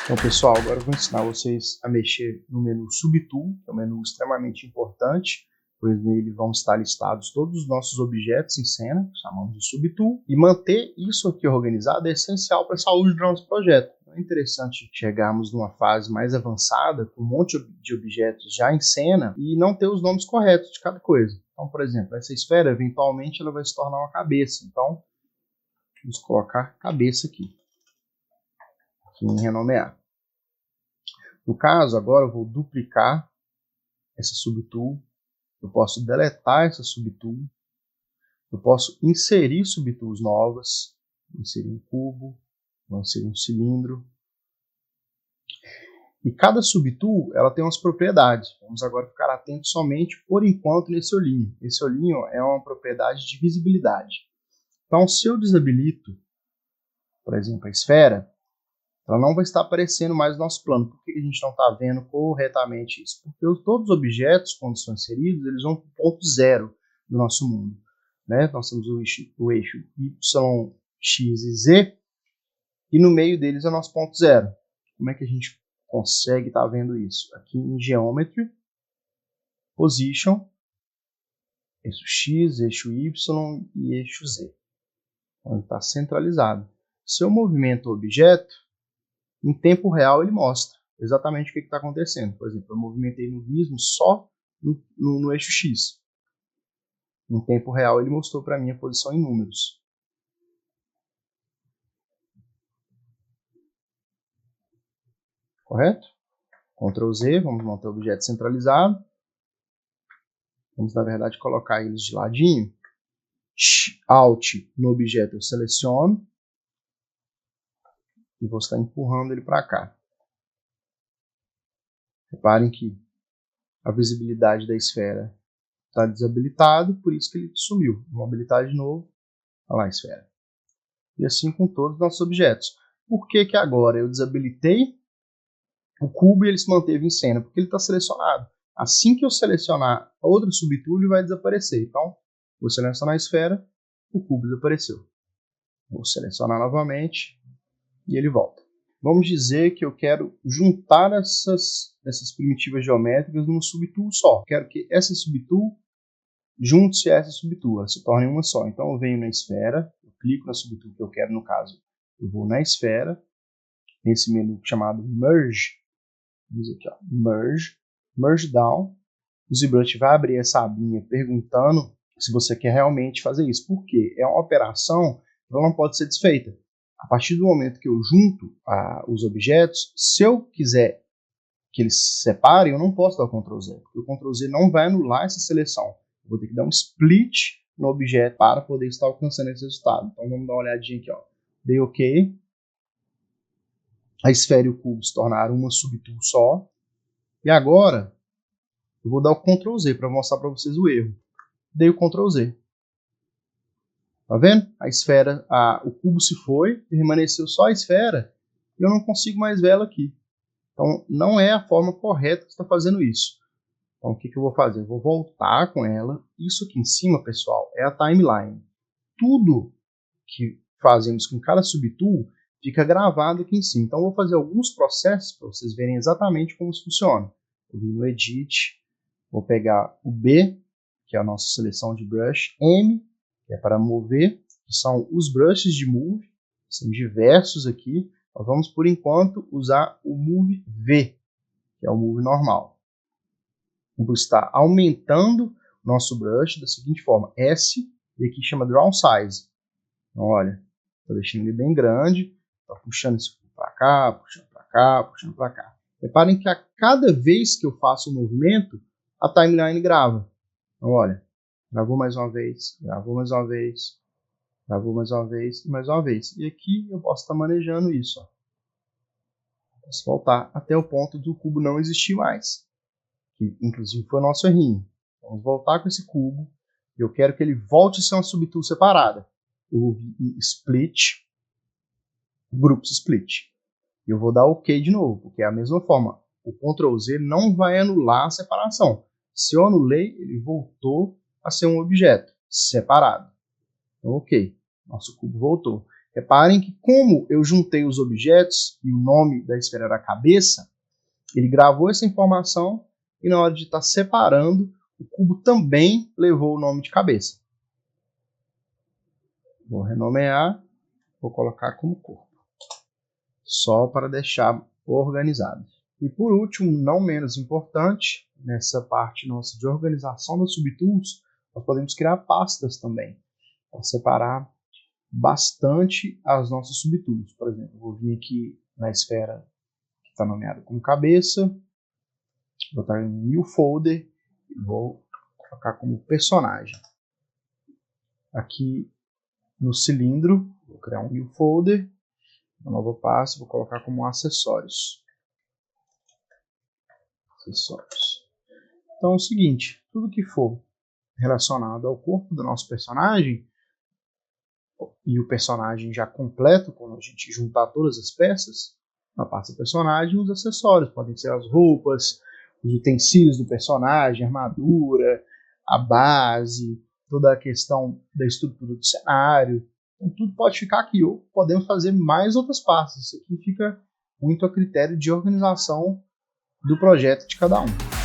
Então, pessoal, agora eu vou ensinar vocês a mexer no menu Subtool, que é um menu extremamente importante, pois nele vão estar listados todos os nossos objetos em cena, chamamos de Subtool, e manter isso aqui organizado é essencial para a saúde do nosso projeto. É interessante chegarmos numa fase mais avançada, com um monte de objetos já em cena, e não ter os nomes corretos de cada coisa. Então, por exemplo, essa esfera, eventualmente, ela vai se tornar uma cabeça. Então, vamos colocar cabeça aqui em renomear. No caso, agora eu vou duplicar essa subtool, eu posso deletar essa subtool, eu posso inserir subtools novas, vou inserir um cubo, vou inserir um cilindro. E cada subtool ela tem umas propriedades. Vamos agora ficar atentos somente, por enquanto, nesse olhinho. Esse olhinho é uma propriedade de visibilidade. Então, se eu desabilito, por exemplo, a esfera, ela não vai estar aparecendo mais no nosso plano. Por que a gente não está vendo corretamente isso? Porque todos os objetos, quando são inseridos, eles vão para o ponto zero do nosso mundo. Né? Nós temos o eixo Y, X e Z, e no meio deles é o nosso ponto zero. Como é que a gente consegue estar vendo isso? Aqui em Geometry, Position, eixo X, eixo Y e eixo Z. Então, está centralizado. Se eu movimento o objeto, em tempo real ele mostra exatamente o que está acontecendo. Por exemplo, eu movimentei no gizmo só no eixo X. Em tempo real ele mostrou para mim a posição em números. Correto? Ctrl Z, vamos manter o objeto centralizado. Vamos, na verdade, colocar eles de ladinho. Alt no objeto eu seleciono. E vou estar empurrando ele para cá. Reparem que a visibilidade da esfera está desabilitado, por isso que ele sumiu. Vamos habilitar de novo. Olha lá a esfera. E assim com todos os nossos objetos. Por que que agora eu desabilitei o cubo e ele se manteve em cena? Porque ele está selecionado. Assim que eu selecionar outra subtool, ele vai desaparecer. Então, vou selecionar a esfera, o cubo desapareceu. Vou selecionar novamente e ele volta. Vamos dizer que eu quero juntar essas primitivas geométricas numa subtool só. Quero que essa subtool junte-se a essa subtool, elas se tornem uma só. Então eu venho na esfera, eu clico na subtool que eu quero, no caso, eu vou na esfera, nesse menu chamado Merge, vamos aqui, ó, Merge Down. O ZBrush vai abrir essa abinha perguntando se você quer realmente fazer isso. Por quê? É uma operação que não pode ser desfeita. A partir do momento que eu junto os objetos, se eu quiser que eles se separem, eu não posso dar o Ctrl Z, porque o Ctrl Z não vai anular essa seleção. Eu vou ter que dar um split no objeto para poder estar alcançando esse resultado. Então vamos dar uma olhadinha aqui. Ó. Dei OK. A esfera e o cubo se tornaram uma subtool só. E agora eu vou dar o Ctrl Z para mostrar para vocês o erro. Dei o Ctrl Z. Tá vendo? A esfera, o cubo se foi, permaneceu só a esfera e eu não consigo mais ver ela aqui. Então, não é a forma correta que você está fazendo isso. Então, o que eu vou fazer? Eu vou voltar com ela. Isso aqui em cima, pessoal, é a timeline. Tudo que fazemos com cada subtool fica gravado aqui em cima. Então, eu vou fazer alguns processos para vocês verem exatamente como isso funciona. Eu vim no Edit, vou pegar o B, que é a nossa seleção de brush, M, que é para mover, que são os brushes de Move, são diversos aqui. Nós vamos, por enquanto, usar o Move V, que é o Move normal. Vamos estar aumentando o nosso brush da seguinte forma, S, e aqui chama Draw Size. Então, olha, estou deixando ele bem grande, estou puxando isso para cá, puxando para cá, puxando para cá. Reparem que a cada vez que eu faço o movimento, a timeline grava. Então, olha, gravou mais uma vez, gravou mais uma vez, gravou mais uma vez e mais uma vez. E aqui eu posso estar manejando isso. Ó. Posso voltar até o ponto do cubo não existir mais. Que inclusive foi o nosso errinho. Vamos voltar com esse cubo. Eu quero que ele volte a ser uma subtool separada. Eu vou vir em Split, Groups Split. E eu vou dar OK de novo, porque é a mesma forma. O Ctrl Z não vai anular a separação. Se eu anulei, ele voltou a ser um objeto separado. Então, OK. Nosso cubo voltou. Reparem que como eu juntei os objetos e o nome da esfera era a cabeça, ele gravou essa informação e na hora de estar separando, o cubo também levou o nome de cabeça. Vou renomear, vou colocar como corpo, só para deixar organizado. E por último, não menos importante, nessa parte nossa de organização dos subtools, nós podemos criar pastas também, para separar bastante as nossas subtools. Por exemplo, eu vou vir aqui na esfera que está nomeada como cabeça, vou botar em New Folder e vou colocar como personagem. Aqui no cilindro, vou criar um New Folder, uma nova pasta, vou colocar como acessórios. Então é o seguinte, tudo que for relacionado ao corpo do nosso personagem, e o personagem já completo, quando a gente juntar todas as peças, na pasta personagem, os acessórios, podem ser as roupas, os utensílios do personagem, a armadura, a base, toda a questão da estrutura do cenário. Então tudo pode ficar aqui, ou podemos fazer mais outras pastas. Isso aqui fica muito a critério de organização do projeto de cada um.